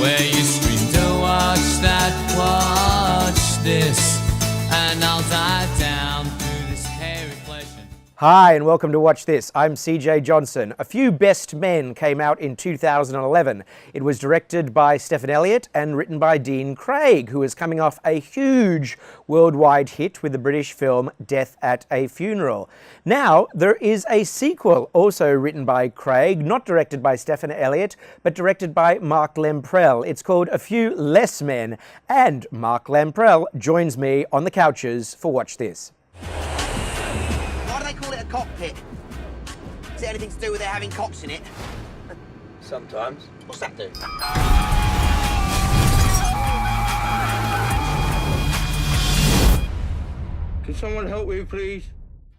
where you scream to watch that, watch this, and I'll dive down through this hairy flesh. Hi and welcome to Watch This. I'm CJ Johnson. A Few Best Men came out in 2011. It was directed by Stephen Elliott and written by Dean Craig, who is coming off a huge worldwide hit with the British film Death at a Funeral. Now, there is a sequel also written by Craig, not directed by Stephen Elliott, but directed by Mark Lamprell. It's called A Few Less Men, and Mark Lamprell joins me on the couches for Watch This. Why do they call it a cockpit? Is it anything to do with there having cocks in it? Sometimes. What's that do? Can someone help me, please?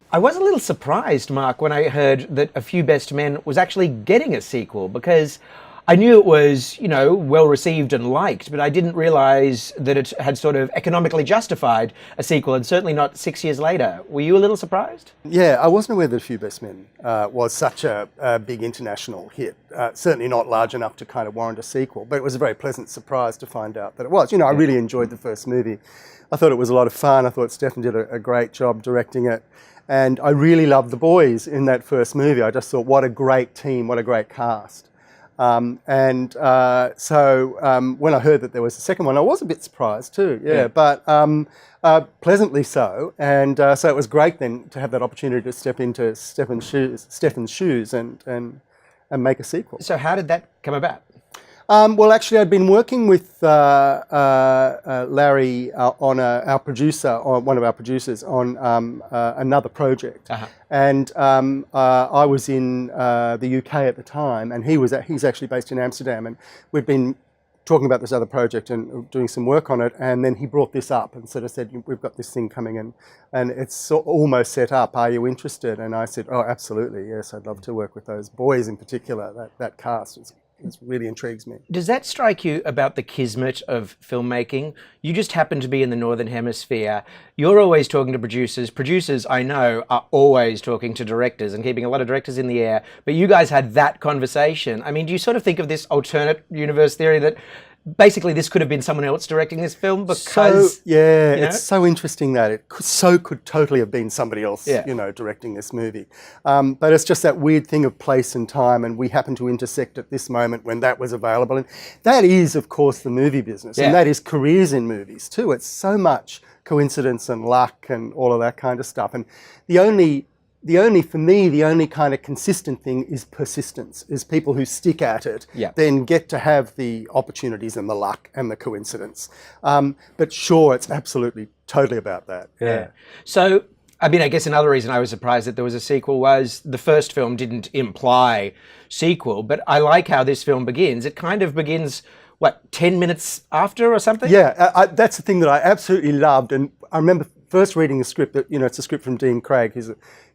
I was a little surprised, Mark, when I heard that A Few Best Men was actually getting a sequel, because I knew it was, you know, well received and liked, but I didn't realise that it had sort of economically justified a sequel, and certainly not 6 years later. Were you a little surprised? Yeah, I wasn't aware that A Few Best Men was such a big international hit. Certainly not large enough to kind of warrant a sequel, but it was a very pleasant surprise to find out that it was. You know, I really enjoyed the first movie. I thought it was a lot of fun. I thought Stephen did a great job directing it. And I really loved the boys in that first movie. I just thought, what a great team, what a great cast. So when I heard that there was a second one, I was a bit surprised too, but pleasantly so. And so it was great then to have that opportunity to step into Stephen's shoes and make a sequel. So how did that come about? Well, actually, I'd been working with Larry on our producer, on one of our producers, on another project, and I was in the UK at the time, and he's actually based in Amsterdam, and we'd been talking about this other project and doing some work on it, and then he brought this up and sort of said, "We've got this thing coming in, and it's almost set up. Are you interested?" And I said, "Oh, absolutely, yes, I'd love to work with those boys in particular. That cast is." It really intrigues me. Does that strike you about the kismet of filmmaking? You just happen to be in the Northern Hemisphere. You're always talking to producers. Producers, I know, are always talking to directors and keeping a lot of directors in the air. But you guys had that conversation. I mean, do you sort of think of this alternate universe theory that basically this could have been someone else directing this film because... It's so interesting that it could totally have been somebody else, directing this movie. But it's just that weird thing of place and time, and we happen to intersect at this moment when that was available. And that is, of course, the movie business, and that is careers in movies too. It's so much coincidence and luck and all of that kind of stuff. And the only kind of consistent thing is persistence, is people who stick at it, then get to have the opportunities and the luck and the coincidence. But sure, it's absolutely, totally about that. Yeah. So, I mean, I guess another reason I was surprised that there was a sequel was the first film didn't imply sequel, but I like how this film begins. It kind of begins, 10 minutes after or something? Yeah, that's the thing that I absolutely loved. And I remember first reading the script, that it's a script from Dean Craig. He's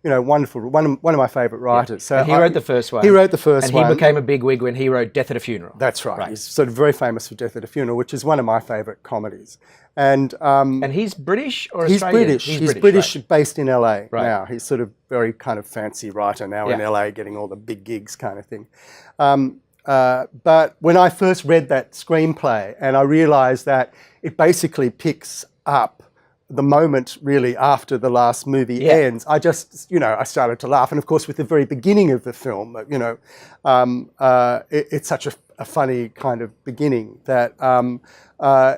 wonderful, one of my favourite writers. So and he wrote the first one. He wrote the first one. And he became a bigwig when he wrote Death at a Funeral. That's right. He's sort of very famous for Death at a Funeral, which is one of my favourite comedies. And he's British or Australian? He's British, based in LA now. He's sort of very kind of fancy writer now in LA, getting all the big gigs kind of thing. But when I first read that screenplay, and I realised that it basically picks up the moment really after the last movie ends, I just, I started to laugh. And of course, with the very beginning of the film, it's such a funny kind of beginning that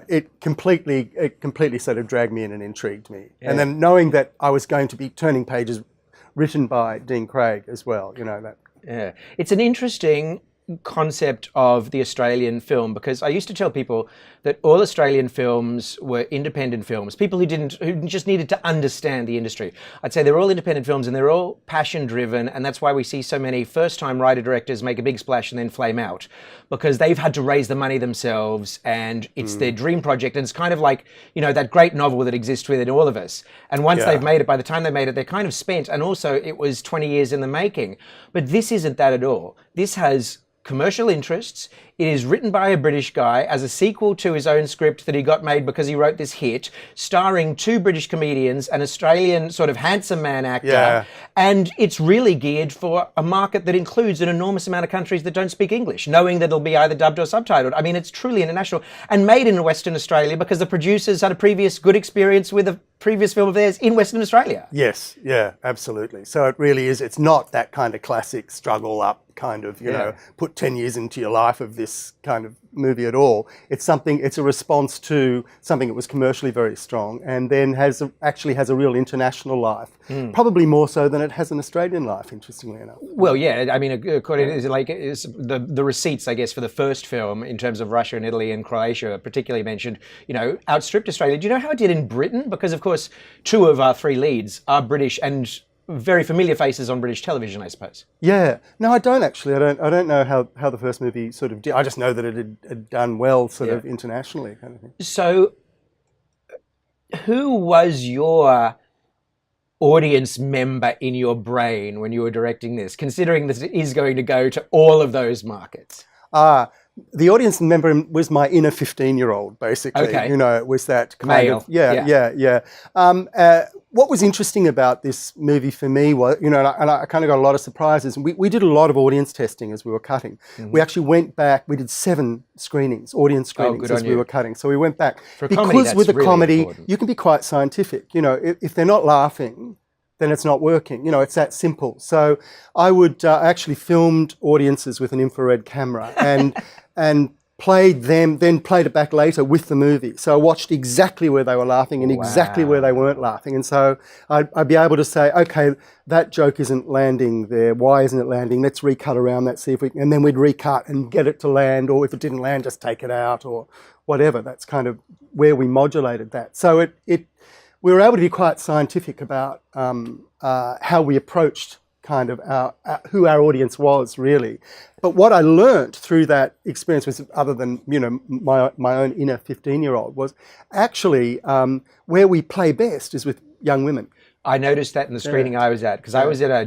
it completely sort of dragged me in and intrigued me. Yeah. And then knowing that I was going to be turning pages written by Dean Craig as well, that. Yeah, it's an interesting concept of the Australian film, because I used to tell people that all Australian films were independent films, people who just needed to understand the industry. I'd say they're all independent films and they're all passion driven, and that's why we see so many first time writer directors make a big splash and then flame out, because they've had to raise the money themselves and it's their dream project, and it's kind of like, that great novel that exists within all of us, and once they've made it, by the time they made it, they're kind of spent, and also it was 20 years in the making. But this isn't that at all. This has commercial interests. It is written by a British guy as a sequel to his own script that he got made because he wrote this hit, starring 2 British comedians, an Australian sort of handsome man actor, Yeah. and it's really geared for a market that includes an enormous amount of countries that don't speak English, knowing that it'll be either dubbed or subtitled. I mean, it's truly international and made in Western Australia because the producers had a previous good experience with a previous film of theirs in Western Australia. Yes, yeah, absolutely. So it really is, it's not that kind of classic struggle up kind of, you know, put 10 years into your life of this kind of movie at all. It's a response to something that was commercially very strong and then actually has a real international life. Probably more so than it has an Australian life, interestingly enough. Well, yeah, I mean, according to the receipts, I guess, for the first film in terms of Russia and Italy and Croatia, particularly mentioned, you know, outstripped Australia. Do you know how it did in Britain? Because, of course, 2 of our 3 leads are British and very familiar faces on British television, I suppose. Yeah, no, I don't actually. I don't know how the first movie sort of did. I just know that it had done well, sort of internationally, kind of thing. So, who was your audience member in your brain when you were directing this, considering that it is going to go to all of those markets? The audience member was my inner 15-year-old, basically. Okay. You know, it was that kind Male. of yeah. What was interesting about this movie for me was, you know, and I kind of got a lot of surprises. We did a lot of audience testing as we were cutting. We actually went back. We did 7 screenings, audience screenings, as we were cutting. So we went back For a comedy, because with a really comedy, important. you can be quite scientific. You know, if they're not laughing, then it's not working. You know, it's that simple. So I actually filmed audiences with an infrared camera and played it back later with the movie. So I watched exactly where they were laughing and exactly where they weren't laughing. And so I'd be able to say, okay, that joke isn't landing there. Why isn't it landing? Let's recut around that, see if we can, and then we'd recut and get it to land, or if it didn't land, just take it out or whatever. That's kind of where we modulated that. So we were able to be quite scientific about how we approached kind of who our audience was, really. But what I learnt through that experience was, other than, you know, my own inner 15-year-old, was actually where we play best is with young women. I noticed that in the screening I was at, because I was at a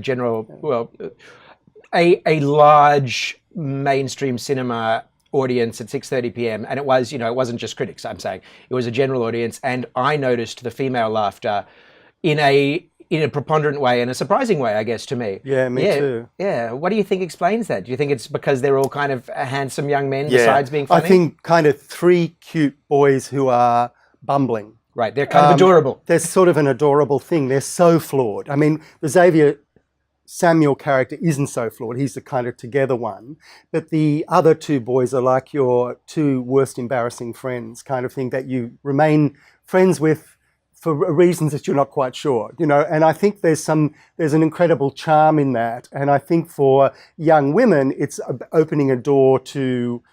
a large mainstream cinema audience at 6:30 p.m. and it was, you know, it wasn't just critics, I'm saying. It was a general audience, and I noticed the female laughter in a preponderant way, and a surprising way, I guess, to me. Yeah, me too. Yeah. What do you think explains that? Do you think it's because they're all kind of handsome young men besides being funny? I think kind of 3 cute boys who are bumbling. Right, they're kind of adorable. They're sort of an adorable thing. They're so flawed. I mean, the Xavier Samuel character isn't so flawed. He's the kind of together one. But the other 2 boys are like your 2 worst embarrassing friends, kind of thing, that you remain friends with for reasons that you're not quite sure, you know. And I think there's an incredible charm in that. And I think for young women, it's opening a door to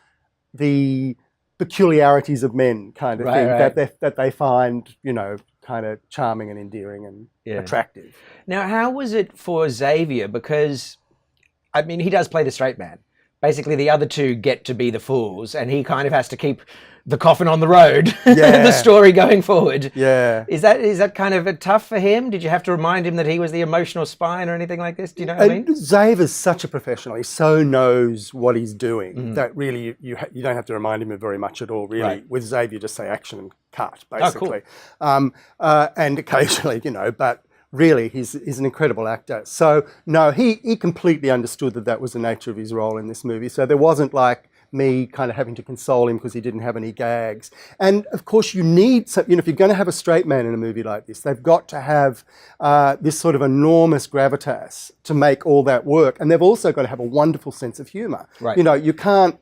the peculiarities of men, kind of thing, that they find, you know, kind of charming and endearing and attractive. Now, how was it for Xavier? Because, I mean, he does play the straight man. Basically, the other 2 get to be the fools, and he kind of has to keep the coffin on the road, the story going forward. Yeah. Is that kind of tough for him? Did you have to remind him that he was the emotional spine or anything like this? Do you know what I mean? Xavier's such a professional. He so knows what he's doing that really you don't have to remind him of very much at all, really. Right. With Xavier, just say action and cut, basically. Oh, cool. And occasionally, you know, but really, he's an incredible actor. So, no, he completely understood that was the nature of his role in this movie. So there wasn't like me kind of having to console him because he didn't have any gags. And of course, you need, you know, if you're going to have a straight man in a movie like this, they've got to have this sort of enormous gravitas to make all that work. And they've also got to have a wonderful sense of humour. Right. You know, you can't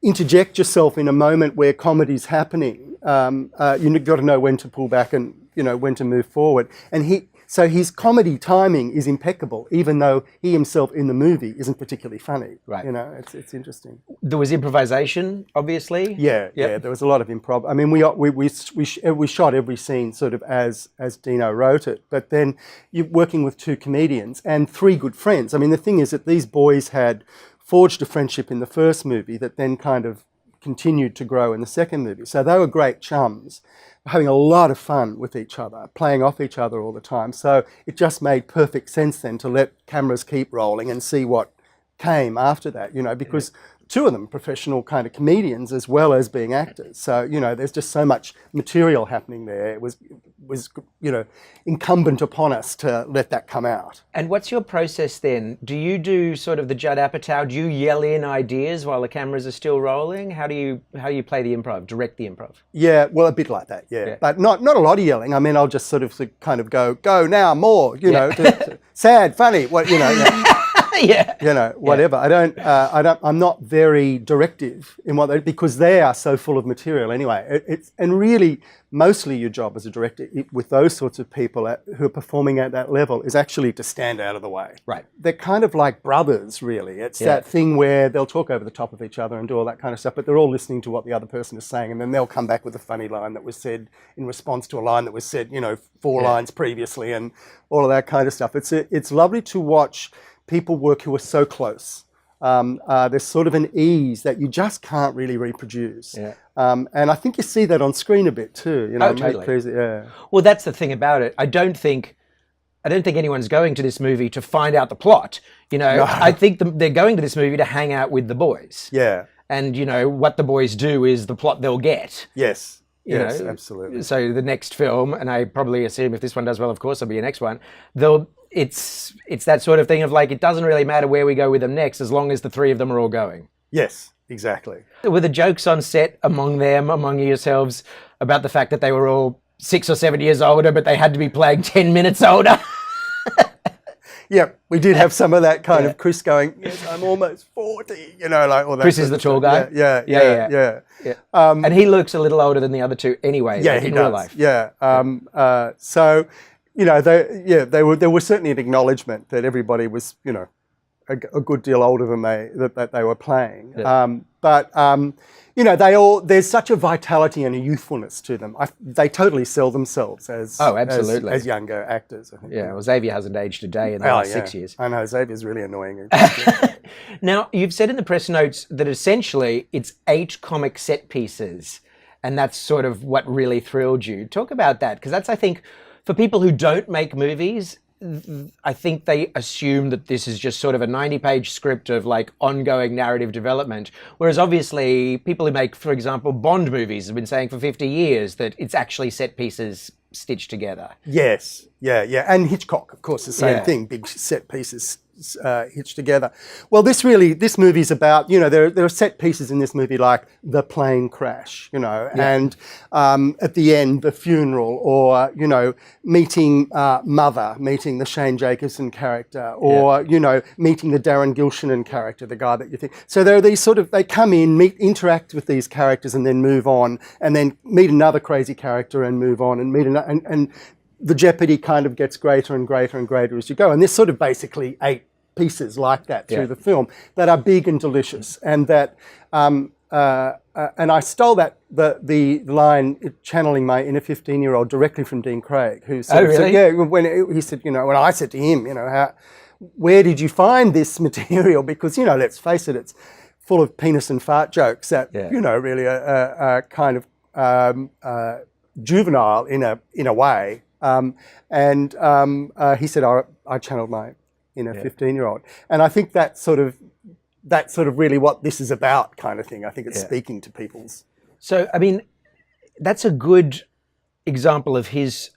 interject yourself in a moment where comedy's happening. You've got to know when to pull back and, you know, when to move forward. And so his comedy timing is impeccable, even though he himself in the movie isn't particularly funny. Right. You know, it's interesting. There was improvisation, obviously. Yeah, there was a lot of improv. I mean, we shot every scene sort of as Dino wrote it, but then you're working with 2 comedians and 3 good friends. I mean, the thing is that these boys had forged a friendship in the first movie that then kind of continued to grow in the second movie. So they were great chums, having a lot of fun with each other, playing off each other all the time. So it just made perfect sense then to let cameras keep rolling and see what came after that, you know, because two of them professional kind of comedians as well as being actors. So, you know, there's just so much material happening there. It was you know, incumbent upon us to let that come out. And what's your process then? Do you do sort of the Judd Apatow? Do you yell in ideas while the cameras are still rolling? How do you play the improv, direct the improv? Yeah, well, a bit like that, yeah. But not a lot of yelling. I mean, I'll just sort of kind of go now, more, you know, sad, funny, what, you know. Yeah. You know, whatever. I'm not very directive in what because they are so full of material anyway. And really, mostly your job as a director with those sorts of people who are performing at that level is actually to stand out of the way. Right. They're kind of like brothers, really. It's that thing where they'll talk over the top of each other and do all that kind of stuff, but they're all listening to what the other person is saying, and then they'll come back with a funny line that was said in response to a line that was said, you know, 4 lines previously, and all of that kind of stuff. It's lovely to watch people work who are so close. There's sort of an ease that you just can't really reproduce. Yeah. And I think you see that on screen a bit too. You know, totally. Well, that's the thing about it. I don't think anyone's going to this movie to find out the plot. You know, no. I think they're going to this movie to hang out with the boys. Yeah. And, you know, what the boys do is the plot they'll get. Yes. Yes, absolutely. So the next film, and I probably assume if this one does well, of course, there'll be a next one. It's that sort of thing of like, it doesn't really matter where we go with them next, as long as the three of them are all going. Yes, exactly. Were the jokes on set among yourselves, about the fact that they were all 6 or 7 years older, but they had to be playing 10 minutes older? Yeah, we did have some of that kind of Kris going, yes, I'm almost 40, you know, like all that. Kris is the tall guy? Yeah. And he looks a little older than the other two anyway, in real life. Yeah. So, you know, there was certainly an acknowledgement that everybody was, you know, a good deal older than they were playing. Yeah. You know, there's such a vitality and a youthfulness to them. They totally sell themselves as younger actors, I think. Yeah, well, Xavier hasn't aged a day in the last 6 years. I know, Xavier's really annoying. Now, you've said in the press notes that essentially it's 8 comic set pieces, and that's sort of what really thrilled you. Talk about that, because that's, I think, for people who don't make movies, I think they assume that this is just sort of a 90-page script of like ongoing narrative development, whereas obviously people who make, for example, Bond movies have been saying for 50 years that it's actually set pieces stitched together. Yes, yeah. And Hitchcock, of course, the same thing, big set pieces hitched together. Well, this movie's about, you know, there are set pieces in this movie like the plane crash, you know, and at the end, the funeral, or, you know, meeting Mother, meeting the Shane Jacobson character, or, you know, meeting the Darren Gilshanan character, the guy that you think. So there are these sort of, they come in, interact with these characters and then move on, and then meet another crazy character and move on, and meet another, and the jeopardy kind of gets greater and greater and greater as you go. And there's sort of basically 8 pieces like that through the film that are big and delicious. And that, and I stole the line, channeling my inner 15-year-old directly from Dean Craig, who said, when he said, you know, when I said to him, you know, where did you find this material? Because, you know, let's face it, it's full of penis and fart jokes that, you know, really are kind of juvenile in a way. He said, I channeled my inner 15-year-old. And I think that's sort of really what this is about, kind of thing. I think it's speaking to people's. So, I mean, that's a good example of his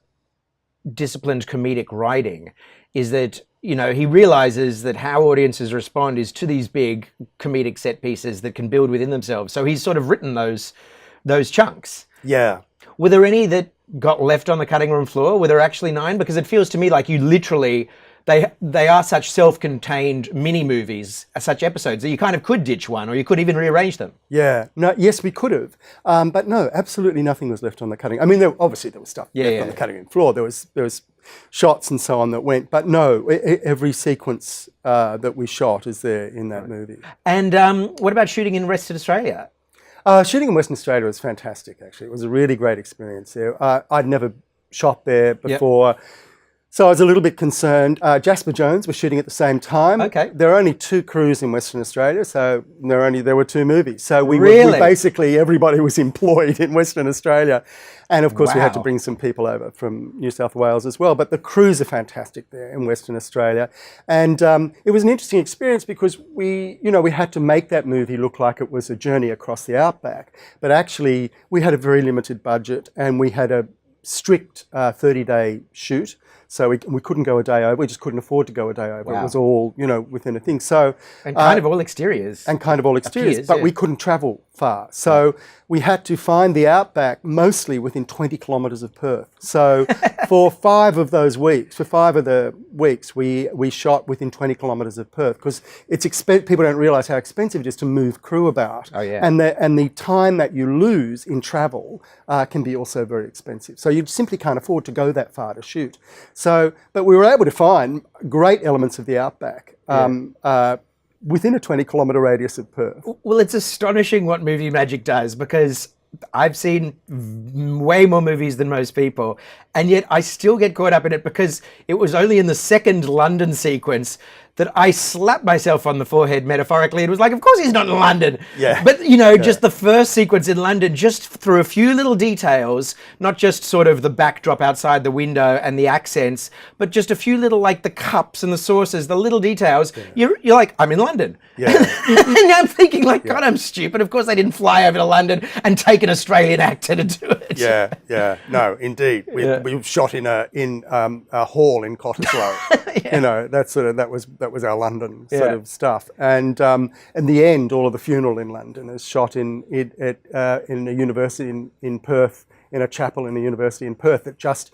disciplined comedic writing, is that, you know, he realizes that how audiences respond is to these big comedic set pieces that can build within themselves. So he's sort of written those chunks. Yeah. Were there any that got left on the cutting room floor? Were there actually 9? Because it feels to me like you literally, they are such self-contained mini movies, such episodes, that you kind of could ditch one, or you could even rearrange them. Yeah. No. Yes, we could have. But no, absolutely nothing was left on the cutting. I mean, obviously there was stuff left on the cutting room floor. There was shots and so on that went, but no, every sequence that we shot is there in that movie. And what about shooting in Western Australia? Shooting in Western Australia was fantastic, actually. It was a really great experience there. I'd never shot there before. So I was a little bit concerned. Jasper Jones was shooting at the same time. Okay. There are only 2 crews in Western Australia, so there were 2 movies. So we basically, everybody was employed in Western Australia. And of course we had to bring some people over from New South Wales as well. But the crews are fantastic there in Western Australia. And it was an interesting experience because we had to make that movie look like it was a journey across the outback. But actually we had a very limited budget and we had a strict 30-day shoot. So we couldn't go a day over. We just couldn't afford to go a day over. It was all, within a thing. So and kind of all exteriors. But we couldn't travel far. So we had to find the outback mostly within 20 kilometres of Perth. So for 5 of the weeks, we shot within 20 kilometres of Perth because people don't realise how expensive it is to move crew about. Oh, yeah. And the time that you lose in travel can be also very expensive. So you simply can't afford to go that far to shoot. So, but we were able to find great elements of the outback within a 20-kilometre radius of Perth. Well, it's astonishing what movie magic does because I've seen way more movies than most people, and yet I still get caught up in it because it was only in the second London sequence that I slapped myself on the forehead metaphorically. It was like, of course he's not in London. Yeah. But, just the first sequence in London, just through a few little details, not just sort of the backdrop outside the window and the accents, but just a few little, like the cups and the saucers, the little details, you're like, I'm in London. Yeah. And I'm thinking like, God, I'm stupid. Of course they didn't fly over to London and take an Australian actor to do it. Yeah. No, indeed. We shot in a hall in Cottesloe. That was our London sort of stuff. And in the end, all of the funeral in London is shot in a university in Perth, in a chapel in a university in Perth that just,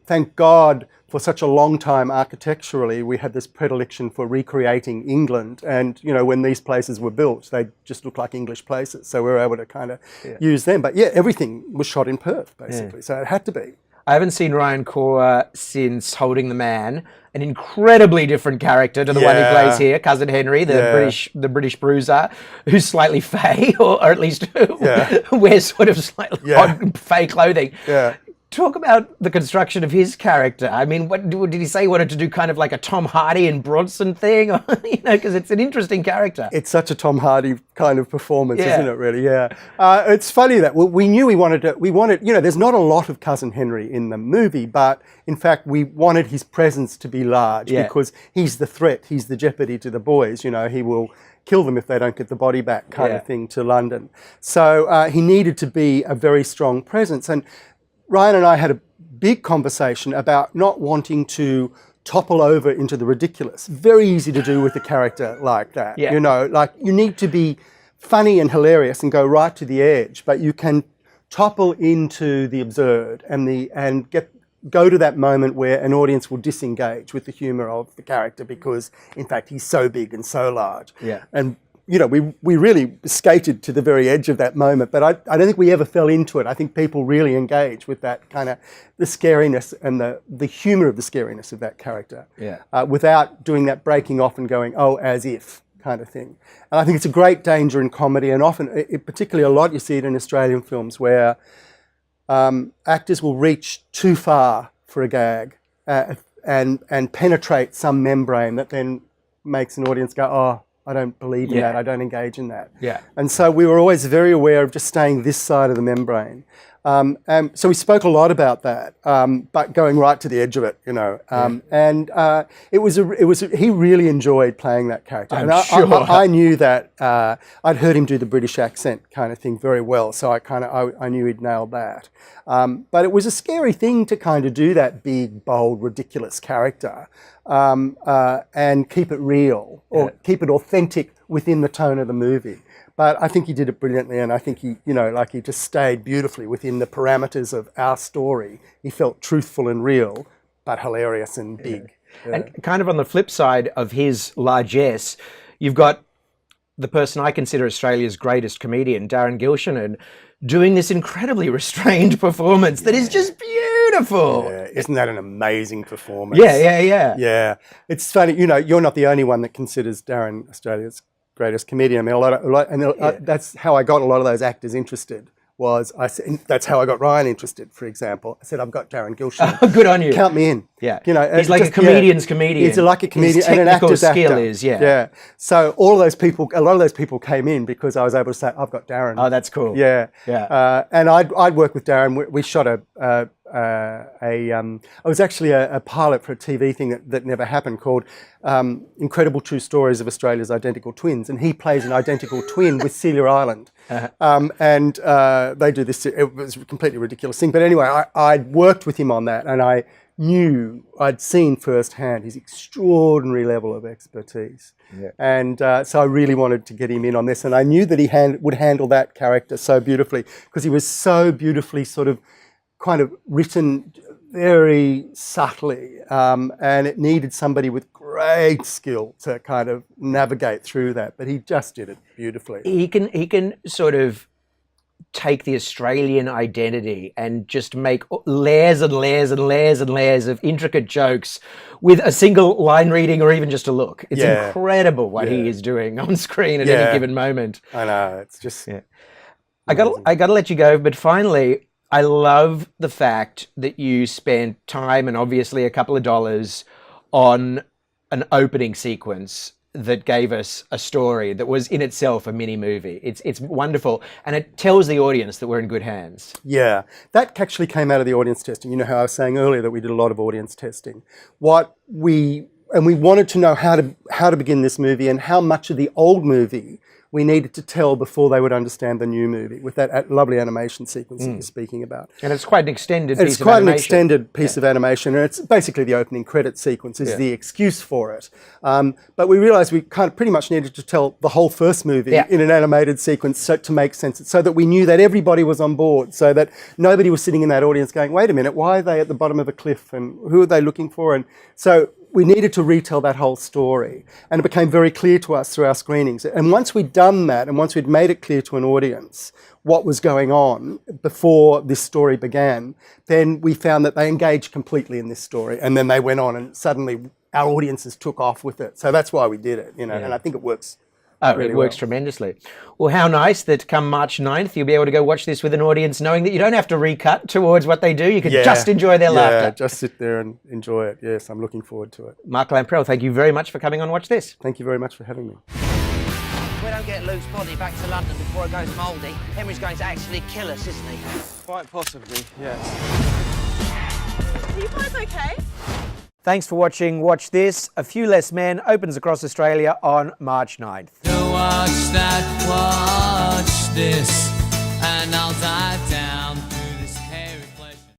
thank God for such a long time architecturally, we had this predilection for recreating England. And, when these places were built, they just looked like English places. So we were able to kind of use them. But everything was shot in Perth, basically. So it had to be. I haven't seen Ryan Corr since Holding the Man, an incredibly different character to the one he plays here, Cousin Henry, the British bruiser, who's slightly fey, or at least wears sort of slightly odd fey clothing. Yeah. Talk about the construction of his character. I mean, what did he say? He wanted to do kind of like a Tom Hardy and Bronson thing, because it's an interesting character. It's such a Tom Hardy kind of performance, isn't it? Really, it's funny that we knew we wanted. There's not a lot of Cousin Henry in the movie, but in fact, we wanted his presence to be large because he's the threat, he's the jeopardy to the boys. He will kill them if they don't get the body back, kind of thing, to London. So he needed to be a very strong presence. And Ryan and I had a big conversation about not wanting to topple over into the ridiculous. Very easy to do with a character like that. Yeah. You need to be funny and hilarious and go right to the edge, but you can topple into the absurd and go to that moment where an audience will disengage with the humour of the character because, in fact, he's so big and so large. Yeah. And we really skated to the very edge of that moment, but I don't think we ever fell into it. I think people really engage with that kind of the scariness and the humour of the scariness of that character, without doing that breaking off and going, oh, as if kind of thing. And I think it's a great danger in comedy, and often, particularly a lot you see it in Australian films where actors will reach too far for a gag and penetrate some membrane that then makes an audience go, oh, I don't believe in that. I don't engage in that. Yeah. And so we were always very aware of just staying this side of the membrane. So we spoke a lot about that, but going right to the edge of it, And he really enjoyed playing that character. I knew that I'd heard him do the British accent kind of thing very well, so I knew he'd nailed that. But it was a scary thing to kind of do that big, bold, ridiculous character and keep it real or keep it authentic within the tone of the movie. But I think he did it brilliantly, and I think he just stayed beautifully within the parameters of our story. He felt truthful and real, but hilarious and big. Yeah. And kind of on the flip side of his largesse, you've got the person I consider Australia's greatest comedian, Darren Gilshanan, doing this incredibly restrained performance that is just beautiful. Yeah, isn't that an amazing performance? Yeah. Yeah, it's funny. You're not the only one that considers Darren Australia's greatest comedian. I mean, that's how I got a lot of those actors interested, was, I said, and that's how I got Ryan interested, for example. I said, I've got Darren Gilshan. Oh, good on you. Count me in. Yeah. You know, he's like a comedian's comedian. He's like a comedian His and an technical actor's skill actor. is, yeah. Yeah. So a lot of those people came in because I was able to say, I've got Darren. Oh, that's cool. Yeah. Yeah. And I'd worked with Darren. We shot it was actually a pilot for a TV thing that never happened called Incredible True Stories of Australia's Identical Twins, and he plays an identical twin with Celia Island. And they do this, it was a completely ridiculous thing. But anyway, I'd worked with him on that, and I knew, I'd seen firsthand his extraordinary level of expertise. Yeah. And so I really wanted to get him in on this, and I knew that he would handle that character so beautifully, because he was so beautifully sort of kind of written very subtly, and it needed somebody with great skill to kind of navigate through that, but he just did it beautifully. He can sort of take the Australian identity and just make layers and layers and layers and layers of intricate jokes with a single line reading or even just a look. It's incredible what he is doing on screen at any given moment. I know, it's just... Yeah. I got to let you go, but finally, I love the fact that you spent time and obviously a couple of dollars on an opening sequence that gave us a story that was in itself a mini movie. It's wonderful, and it tells the audience that we're in good hands. Yeah, that actually came out of the audience testing. You know how I was saying earlier that we did a lot of audience testing. We wanted to know how to begin this movie and how much of the old movie we needed to tell before they would understand the new movie, with that lovely animation sequence that you're speaking about. And it's quite an extended piece of animation. It's quite an extended piece of animation, and it's basically the opening credit sequence is the excuse for it. But we realised we kind of pretty much needed to tell the whole first movie in an animated sequence to make sense, so that we knew that everybody was on board, so that nobody was sitting in that audience going, wait a minute, why are they at the bottom of a cliff, and who are they looking for? And so we needed to retell that whole story, and it became very clear to us through our screenings. And once we'd done that, and once we'd made it clear to an audience what was going on before this story began, then we found that they engaged completely in this story, and then they went on, and suddenly our audiences took off with it. So that's why we did it, you know, and I think it works. Oh, really, it works tremendously. Well, how nice that come March 9th, you'll be able to go watch this with an audience knowing that you don't have to recut towards what they do. You can just enjoy their laughter. Yeah, just sit there and enjoy it. Yes, I'm looking forward to it. Mark Lamprell, thank you very much for coming on Watch This. Thank you very much for having me. If we don't get Luke's body back to London before it goes mouldy, Henry's going to actually kill us, isn't he? Quite possibly, yes. Are you guys okay? Thanks for watching Watch This. A Few Less Men opens across Australia on March 9th. To watch that, watch this.